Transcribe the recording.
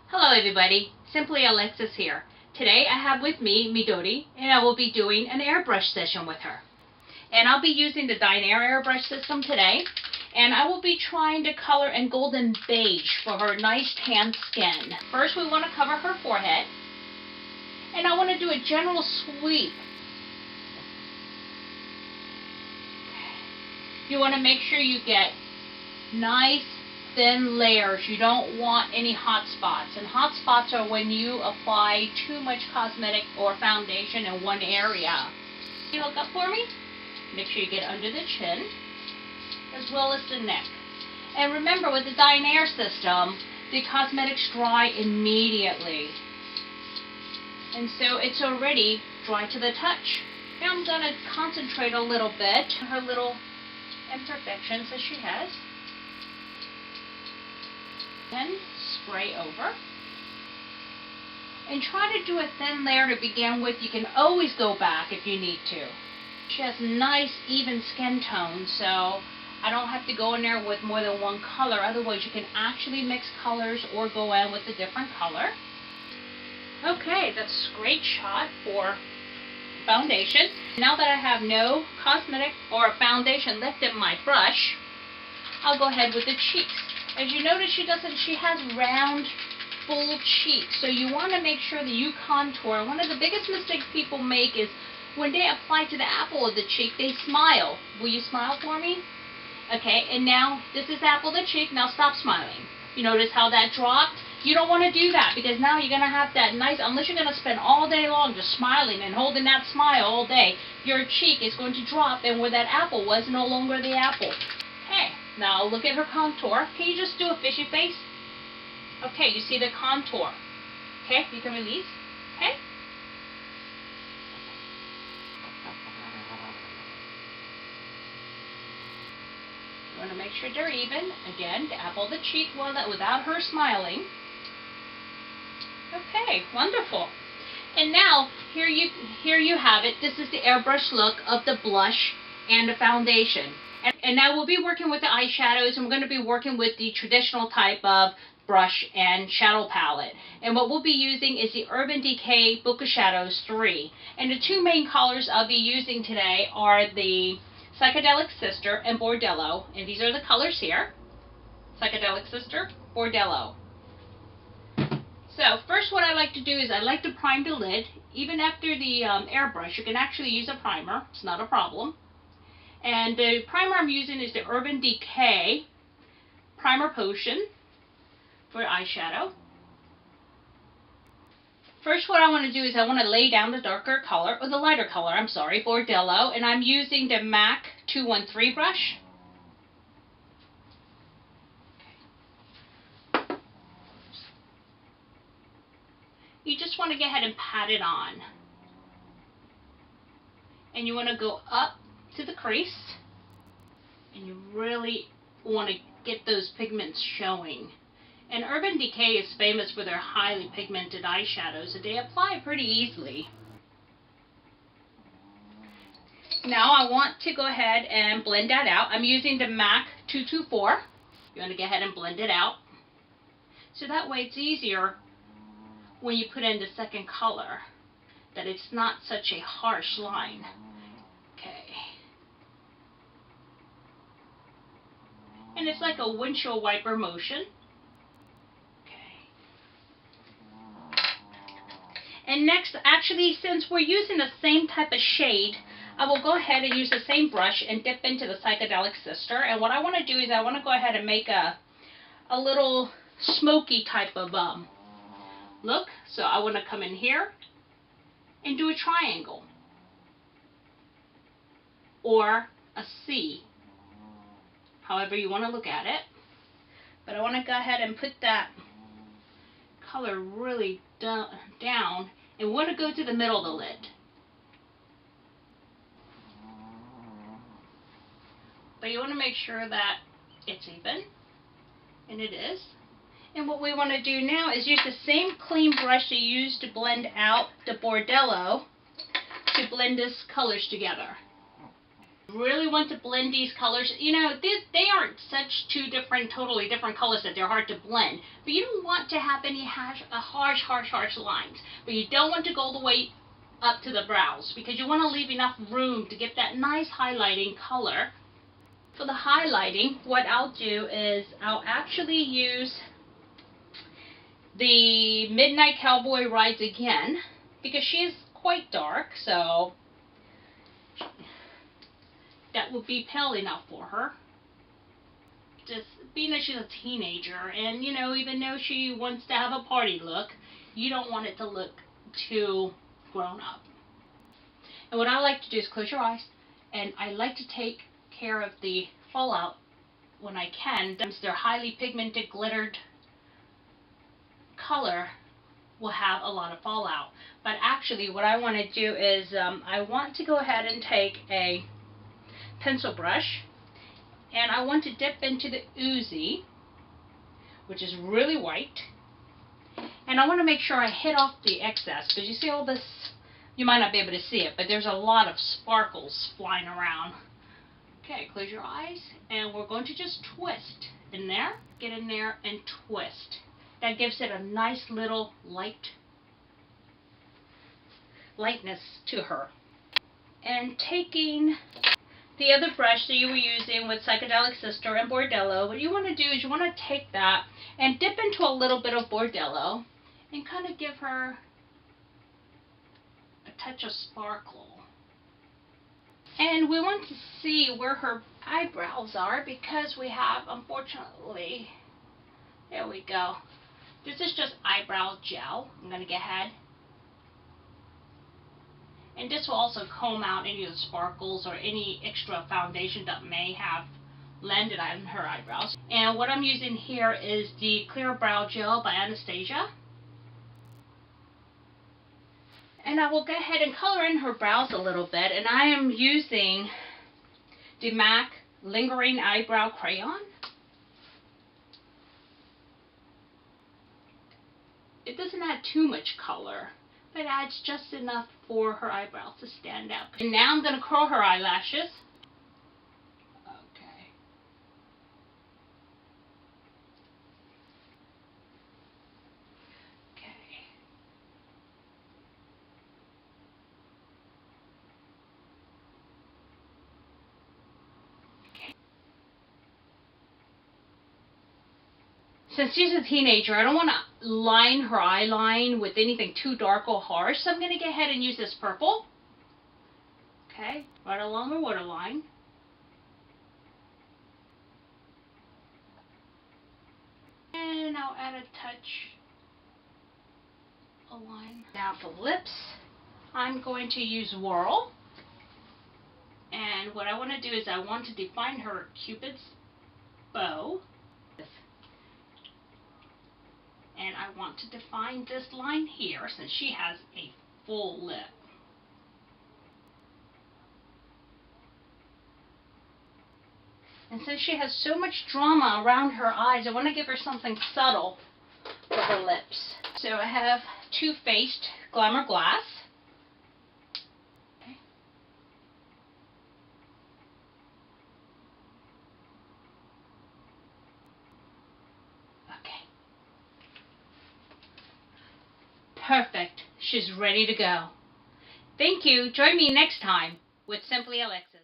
Hello everybody, Simply Alexis here. Today I have with me Midori, and I will be doing an airbrush session with her. And I'll be using the Dinair airbrush system today, and I will be trying to color in golden beige for her nice tan skin. First we want to cover her forehead, and I want to do a general sweep. You want to make sure you get nice thin layers. You don't want any hot spots, and hot spots are when you apply too much cosmetic or foundation in one area. You look up for me? Make sure you get under the chin as well as the neck. And remember, with the Dinair system, the cosmetics dry immediately, and so it's already dry to the touch. Now I'm going to concentrate a little bit on her little imperfections that she has. Then spray over. And try to do a thin layer to begin with. You can always go back if you need to. She has nice even skin tone, so I don't have to go in there with more than one color. Otherwise you can actually mix colors or go in with a different color. Okay, that's a great shot for foundation. Now that I have no cosmetic or foundation left in my brush, I'll go ahead with the cheeks. As you notice, she has round, full cheeks, so you want to make sure that you contour. One of the biggest mistakes people make is when they apply to the apple of the cheek, they smile. Will you smile for me? Okay, and now this is apple of the cheek. Now stop smiling. You notice how that dropped? You don't want to do that, because now you're going to have that nice, unless you're going to spend all day long just smiling and holding that smile all day, your cheek is going to drop, and where that apple was, no longer the apple. Okay, now look at her contour. Can you just do a fishy face? Okay, you see the contour. Okay, you can release. Okay. You want to make sure they're even. Again, the apple of the cheek without her smiling. Okay, wonderful. And now, here you have it. This is the airbrush look of the blush and the foundation. And now we'll be working with the eyeshadows, and we're going to be working with the traditional type of brush and shadow palette. And what we'll be using is the Urban Decay Bokeh Shadows 3. And the two main colors I'll be using today are the Psychedelic Sister and Bordello. And these are the colors here. Psychedelic Sister, Bordello. So first what I like to do is I like to prime the lid. Even after the airbrush, you can actually use a primer. It's not a problem. And the primer I'm using is the Urban Decay Primer Potion for eyeshadow. First what I want to do is I want to lay down the darker color, or the lighter color, I'm sorry, Bordello, and I'm using the MAC 213 brush. You just want to go ahead and pat it on. And you want to go up to the crease, and you really want to get those pigments showing. And Urban Decay is famous for their highly pigmented eyeshadows, and they apply pretty easily. Now I want to go ahead and blend that out. I'm using the MAC 224. You want to go ahead and blend it out, so that way it's easier when you put in the second color, that it's not such a harsh line. Okay. And it's like a windshield wiper motion. Okay. And next, actually, since we're using the same type of shade, I will go ahead and use the same brush and dip into the Psychedelic Sister. And what I want to do is I want to go ahead and make a little smoky type of look. So I want to come in here and do a triangle or a C, however you want to look at it. But I want to go ahead and put that color really down, and we want to go to the middle of the lid. But you want to make sure that it's even, and it is. And what we want to do now is use the same clean brush you used to blend out the Bordello to blend these colors together. Really want to blend these colors. You know, they aren't such two different, totally different colors that they're hard to blend. But you don't want to have any harsh lines. But you don't want to go all the way up to the brows because you want to leave enough room to get that nice highlighting color. For the highlighting, what I'll do is I'll actually use the Midnight Cowboy Rides Again because she is quite dark, so that would be pale enough for her. Just being that she's a teenager, and you know, even though she wants to have a party look, you don't want it to look too grown up. And what I like to do is close your eyes, and I like to take care of the fallout when I can. Their highly pigmented glittered color will have a lot of fallout. But actually what I want to do is I want to go ahead and take a pencil brush, and I want to dip into the Oozy, which is really white, and I want to make sure I hit off the excess, because you see all this, you might not be able to see it, but there's a lot of sparkles flying around. Okay, close your eyes, and we're going to just twist in there, get in there and twist. That gives it a nice little lightness to her. And taking the other brush that you were using with Psychedelic Sister and Bordello, what you want to do is you want to take that and dip into a little bit of Bordello and kind of give her a touch of sparkle. And we want to see where her eyebrows are because we have, unfortunately, there we go. This is just eyebrow gel. I'm going to go ahead. And this will also comb out any of the sparkles or any extra foundation that may have landed on her eyebrows. And what I'm using here is the Clear Brow Gel by Anastasia. And I will go ahead and color in her brows a little bit. And I am using the MAC Lingering Eyebrow Crayon. It doesn't add too much color, but it adds just enough for her eyebrows to stand out. And now I'm going to curl her eyelashes. Okay. Okay. Okay. Since she's a teenager, I don't want to line her eyeline with anything too dark or harsh, so I'm going to go ahead and use this purple. Okay, right along the waterline. And I'll add a touch of line. Now for lips, I'm going to use Whirl. And what I want to do is I want to define her Cupid's bow. And I want to define this line here since she has a full lip. And since she has so much drama around her eyes, I want to give her something subtle for her lips. So I have Too Faced Glamour Glass. Okay. Perfect. She's ready to go. Thank you. Join me next time with Simply Alexis.